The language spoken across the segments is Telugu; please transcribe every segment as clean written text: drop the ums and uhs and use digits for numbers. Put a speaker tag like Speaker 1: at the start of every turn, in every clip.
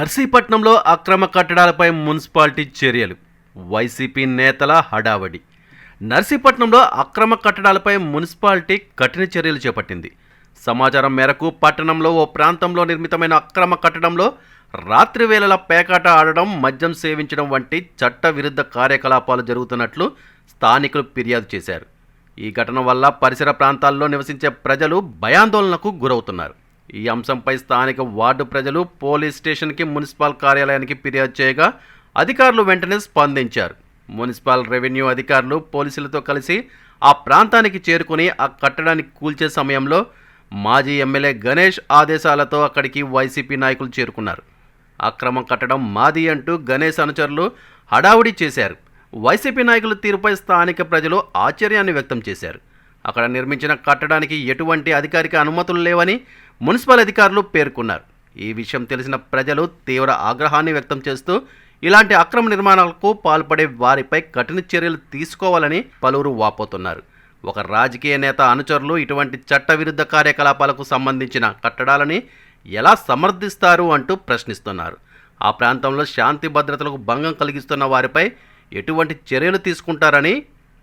Speaker 1: నర్సీపట్నంలో అక్రమ కట్టడాలపై మున్సిపాలిటీ చర్యలు, వైసీపీ నేతల హడావడి. నర్సీపట్నంలో అక్రమ కట్టడాలపై మున్సిపాలిటీ కఠిన చర్యలు చేపట్టింది. సమాచారం మేరకు పట్టణంలో ఓ ప్రాంతంలో నిర్మితమైన అక్రమ కట్టడంలో రాత్రి వేళల పేకాట ఆడడం, మద్యం సేవించడం వంటి చట్ట విరుద్ధ కార్యకలాపాలు జరుగుతున్నట్లు స్థానికులు ఫిర్యాదు చేశారు. ఈ ఘటన వల్ల పరిసర ప్రాంతాల్లో నివసించే ప్రజలు భయాందోళనకు గురవుతున్నారు. ఈ అంశంపై స్థానిక వార్డు ప్రజలు పోలీస్ స్టేషన్కి, మున్సిపల్ కార్యాలయానికి ఫిర్యాదు చేయగా అధికారులు వెంటనే స్పందించారు. మున్సిపల్ రెవెన్యూ అధికారులు పోలీసులతో కలిసి ఆ ప్రాంతానికి చేరుకుని ఆ కట్టడాన్ని కూల్చే సమయంలో మాజీ ఎమ్మెల్యే గణేష్ ఆదేశాలతో అక్కడికి వైసీపీ నాయకులు చేరుకున్నారు. అక్రమం కట్టడం మాది అంటూ గణేష్ అనుచరులు హడావుడి చేశారు. వైసీపీ నాయకుల తీరుపై స్థానిక ప్రజలు ఆశ్చర్యాన్ని వ్యక్తం చేశారు. అక్కడ నిర్మించిన కట్టడానికి ఎటువంటి అధికారిక అనుమతులు లేవని మున్సిపల్ అధికారులు పేర్కొన్నారు. ఈ విషయం తెలిసిన ప్రజలు తీవ్ర ఆగ్రహాన్ని వ్యక్తం చేస్తూ ఇలాంటి అక్రమ నిర్మాణాలకు పాల్పడే వారిపై కఠిన చర్యలు తీసుకోవాలని పలువురు వాపోతున్నారు. ఒక రాజకీయ నేత అనుచరులు ఇటువంటి చట్టవిరుద్ధ కార్యకలాపాలకు సంబంధించిన కట్టడాలని ఎలా సమర్థిస్తారు అంటూ ప్రశ్నిస్తున్నారు. ఆ ప్రాంతంలో శాంతి భద్రతలకు భంగం కలిగిస్తున్న వారిపై ఎటువంటి చర్యలు తీసుకుంటారని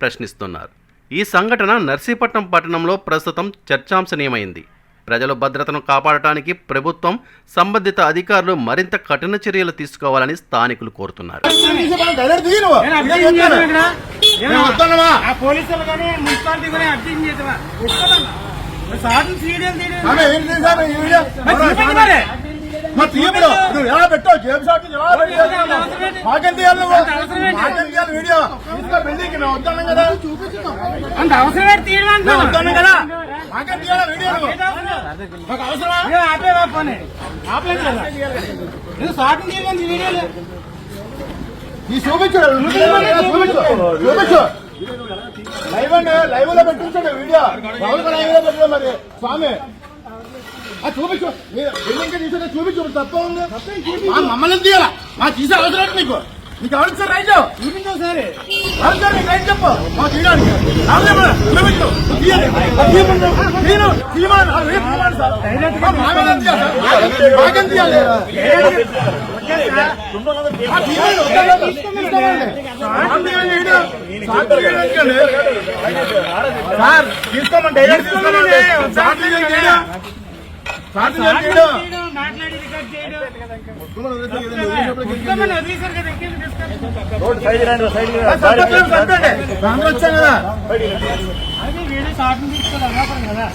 Speaker 1: ప్రశ్నిస్తున్నారు. ఈ సంఘటన నర్సీపట్నం పట్టణంలో ప్రస్తుతం చర్చాంశనీయమైంది. ప్రజల భద్రతను కాపాడటానికి ప్రభుత్వం, సంబంధిత అధికారులు మరింత కఠిన చర్యలు తీసుకోవాలని స్థానికులు కోరుతున్నారు.
Speaker 2: లైవ్ లో పెట్టించండి వీడియో, మరి స్వామి చూపించు, బిల్డింగ్ తీసుకుంటే చూపించు, తప్ప ఉంది. మమ్మల్ని తీయాలా? మా తీసే అవసరం నీకు, నీకు ఎవరికి సార్ రైట్ చూపించావు సార్, నీకు రైట్ చెప్పు మా తీయడానికి. చూపించు, సార్ తీసుకోమంటే వచ్చాం కదా.